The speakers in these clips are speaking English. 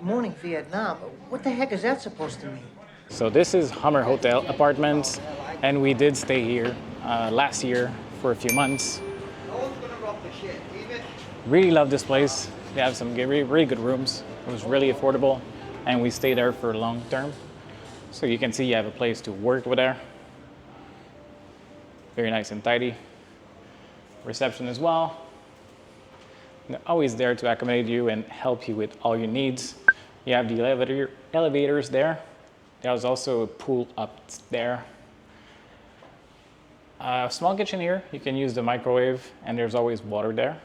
morning Vietnam. What the heck is that supposed to mean? So this is Hummer Hotel Apartments, and we did stay here last year for a few months. No one's gonna rock the shit, even. Really love this place. They have some really good rooms. It was really affordable, and we stayed there for long term. So you can see you have a place to work over there. Very nice and tidy. Reception as well. They're always there to accommodate you and help you with all your needs. You have the elevators there. There's also a pool up there. A small kitchen here. You can use the microwave, and there's always water there.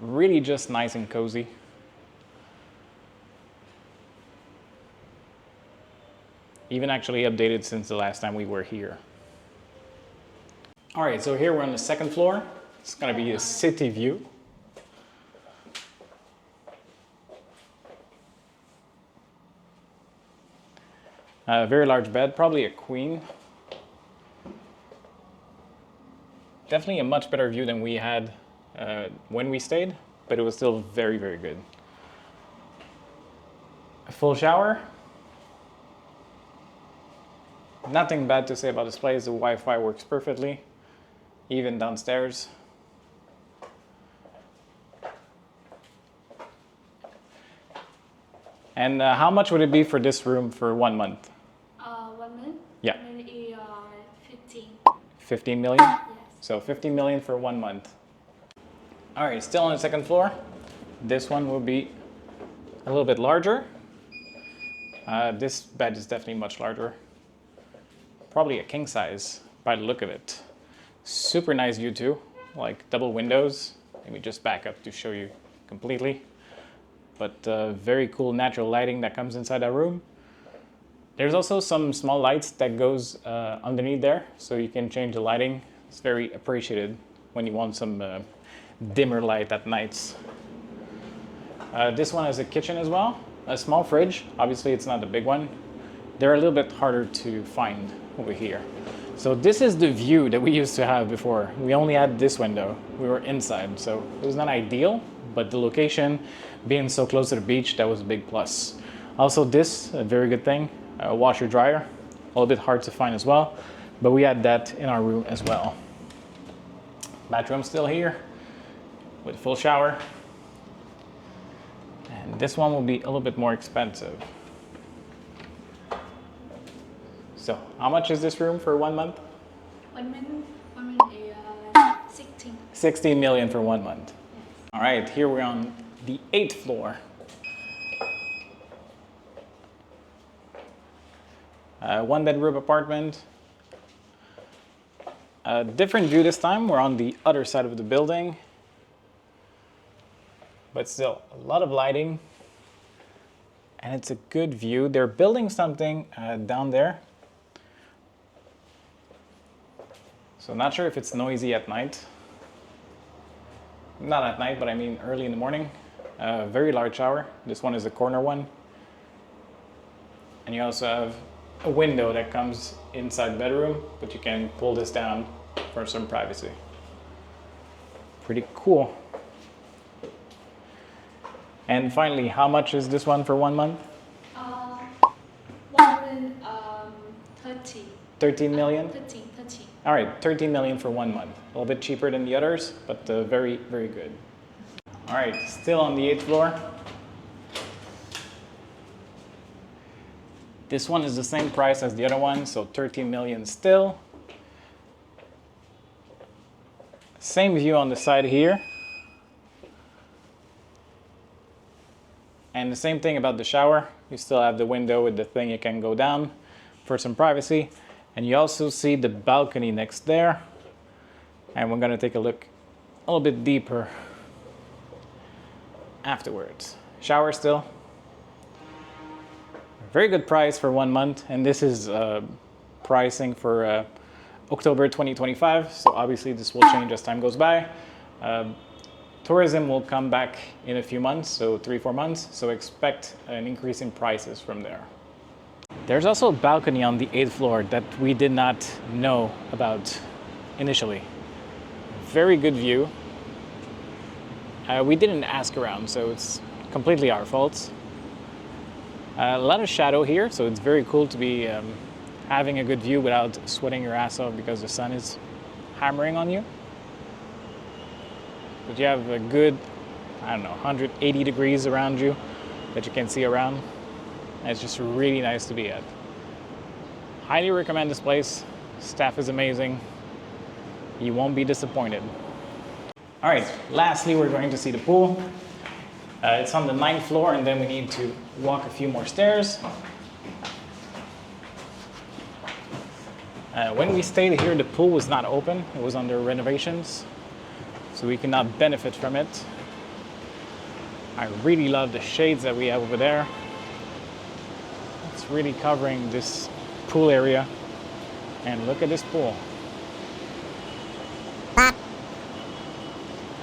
Really just nice and cozy. Even actually updated since the last time we were here. All right, so here we're on the second floor. It's gonna be a city view. A very large bed, probably a queen. Definitely a much better view than we had when we stayed, but it was still very, very good. A full shower. Nothing bad to say about this place. The Wi-Fi works perfectly, even downstairs. And how much would it be for this room for 1 month? 1 month? Yeah. Maybe 15. 15 million? Yes. So 15 million for 1 month. All right, still on the second floor. This one will be a little bit larger. This bed is definitely much larger. Probably a king size by the look of it. Super nice view too, like double windows. Let me just back up to show you completely. But very cool natural lighting that comes inside that room. There's also some small lights that goes underneath there, so you can change the lighting. It's very appreciated when you want some dimmer light at nights. This one has a kitchen as well, a small fridge. Obviously it's not a big one. They're a little bit harder to find over here. So this is the view that we used to have before. We only had this window. We were inside, so it was not ideal, but the location, being so close to the beach, that was a big plus. Also this, a very good thing, washer dryer, a little bit hard to find as well, but we had that in our room as well. Bathroom still here with a full shower. And this one will be a little bit more expensive. So how much is this room for 1 month? 1 month is 16. 16 million for 1 month. All right, here we're on the 8th floor. One bedroom apartment. Different view this time. We're on the other side of the building. But still, a lot of lighting. And it's a good view. They're building something down there. So not sure if it's noisy at night. Not at night, but I mean early in the morning. Very large shower. This one is a corner one. And you also have a window that comes inside the bedroom, but you can pull this down for some privacy. Pretty cool. And finally, how much is this one for 1 month? 30. 13 million? 13. All right, 13 million for 1 month. A little bit cheaper than the others, but very, very good. All right, still on the 8th floor. This one is the same price as the other one, so 13 million still. Same view on the side here. And the same thing about the shower. You still have the window with the thing you can go down for some privacy. And you also see the balcony next there. And we're gonna take a look a little bit deeper afterwards. Shower still. Very good price for 1 month. And this is pricing for October 2025. So obviously this will change as time goes by. Tourism will come back in a few months, so 3-4 months. So expect an increase in prices from there. There's also a balcony on the 8th floor that we did not know about initially. Very good view. We didn't ask around, so it's completely our fault. A lot of shadow here, so it's very cool to be having a good view without sweating your ass off because the sun is hammering on you. But you have a good, I don't know, 180 degrees around you that you can see around. And it's just really nice to be at. Highly recommend this place. Staff is amazing. You won't be disappointed. All right, lastly, we're going to see the pool. It's on the 9th floor, and then we need to walk a few more stairs. When we stayed here, the pool was not open. It was under renovations, so we cannot benefit from it. I really love the shades that we have over there. It's really covering this pool area. And look at this pool.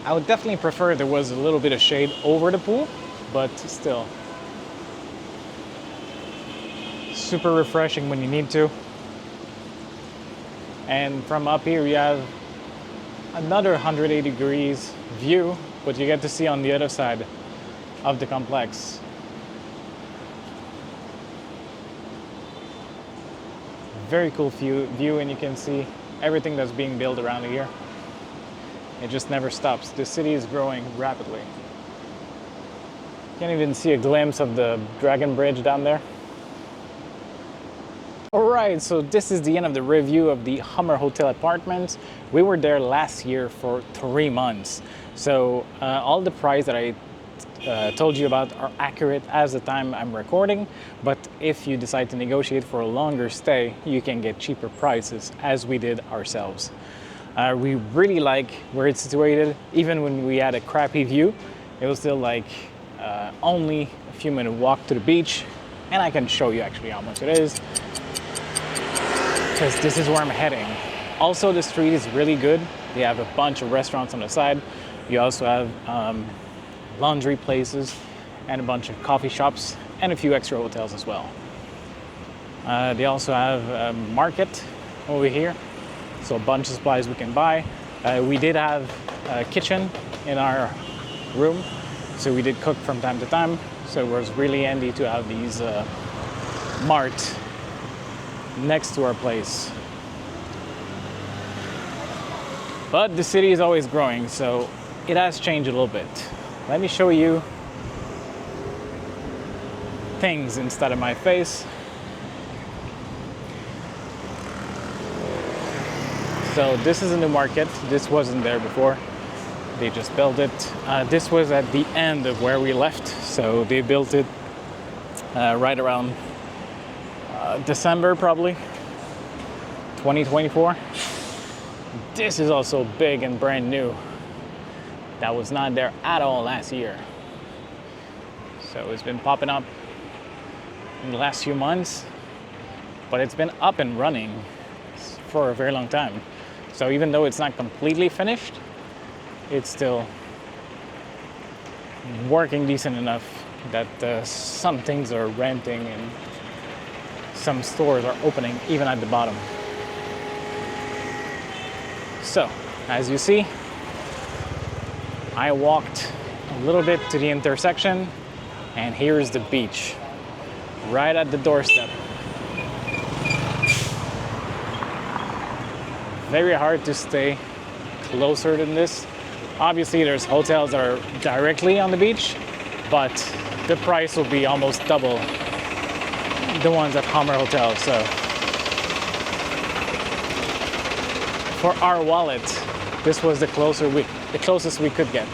I would definitely prefer if there was a little bit of shade over the pool, but still. Super refreshing when you need to. And from up here you have another 180 degrees view, but you get to see on the other side of the complex. Very cool view, and you can see everything that's being built around here. It just never stops. The city is growing rapidly. You can't even see a glimpse of the Dragon Bridge down there. Alright, so this is the end of the review of the Hummer Hotel apartments. We were there last year for 3 months. So all the price that I told you about are accurate as the time I'm recording, but if you decide to negotiate for a longer stay, you can get cheaper prices, as we did ourselves. We really like where it's situated. Even when we had a crappy view, it was still like only a few minute walk to the beach, and I can show you actually how much it is, because this is where I'm heading. Also, the street is really good. They have a bunch of restaurants on the side. You also have laundry places and a bunch of coffee shops and a few extra hotels as well. They also have a market over here, so a bunch of supplies we can buy. We did have a kitchen in our room, so we did cook from time to time, so it was really handy to have these mart next to our place. But the city is always growing, so it has changed a little bit. Let me show you things instead of my face. So this is a new market. This wasn't there before. They just built it. This was at the end of where we left, so they built it right around December probably 2024. This is also big and brand new. That was not there at all last year. So it's been popping up in the last few months, but it's been up and running for a very long time. So even though it's not completely finished, it's still working decent enough that some things are renting and some stores are opening even at the bottom. So, as you see, I walked a little bit to the intersection, and here's the beach, right at the doorstep. Very hard to stay closer than this. Obviously, there's hotels that are directly on the beach, but the price will be almost double the ones at Hummer Hotel. So for our wallet, this was the closest we could get.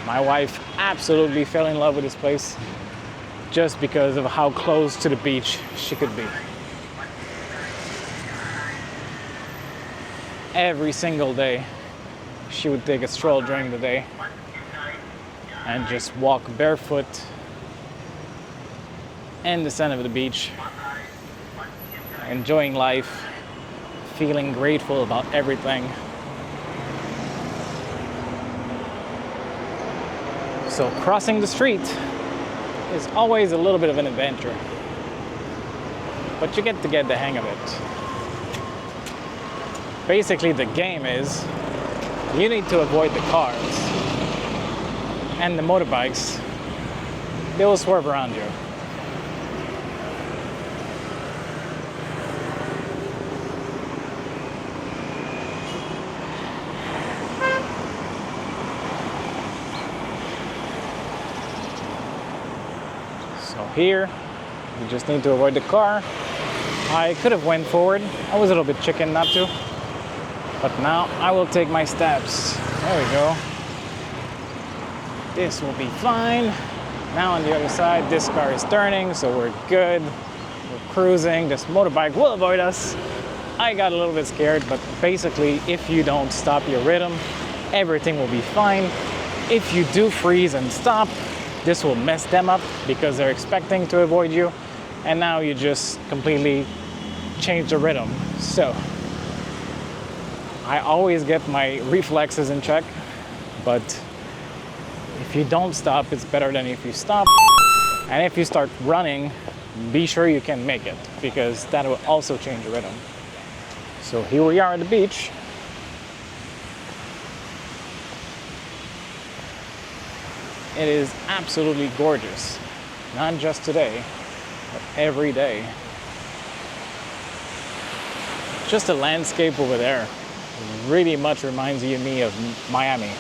My wife absolutely fell in love with this place just because of how close to the beach she could be. Every single day, she would take a stroll during the day and just walk barefoot in the center of the beach, enjoying life, feeling grateful about everything. So crossing the street is always a little bit of an adventure, but you get the hang of it. Basically, the game is you need to avoid the cars and the motorbikes. They will swerve around you. So here, you just need to avoid the car. I could have went forward. I was a little bit chicken not to. But now I will take my steps. There we go. This will be fine. Now on the other side, this car is turning, so we're good. We're cruising. This motorbike will avoid us. I got a little bit scared, but basically, if you don't stop your rhythm, everything will be fine. If you do freeze and stop, this will mess them up because they're expecting to avoid you. And now you just completely change the rhythm. So I always get my reflexes in check, but if you don't stop, it's better than if you stop. And if you start running, be sure you can make it, because that will also change the rhythm. So here we are at the beach. It is absolutely gorgeous, not just today, but every day. Just the landscape over there really much reminds you and me of Miami.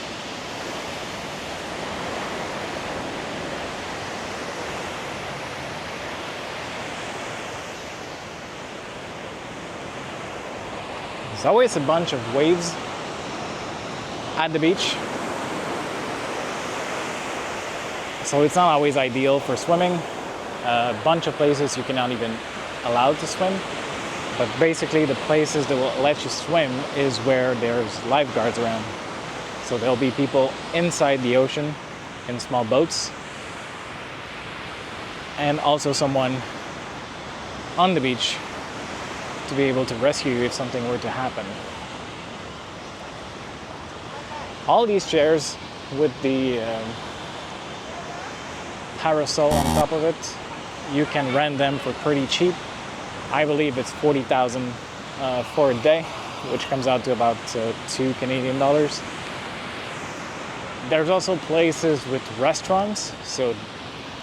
There's always a bunch of waves at the beach, so it's not always ideal for swimming. A bunch of places you cannot even allow to swim, but basically the places that will let you swim is where there's lifeguards around. So there'll be people inside the ocean in small boats, and also someone on the beach to be able to rescue you if something were to happen. All these chairs with the parasol on top of it, you can rent them for pretty cheap. I believe it's 40,000 for a day, which comes out to about $2 Canadian. There's also places with restaurants, so a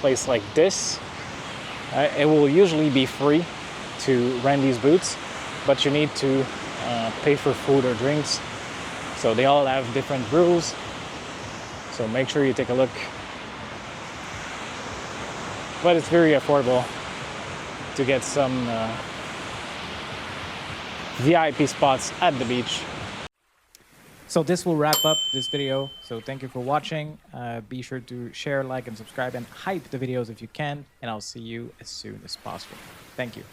place like this, it will usually be free to rent these booths, but you need to pay for food or drinks. So they all have different rules, so make sure you take a look. But it's very affordable to get some VIP spots at the beach. So this will wrap up this video. So thank you for watching. Be sure to share, like, and subscribe, and hype the videos if you can. And I'll see you as soon as possible. Thank you.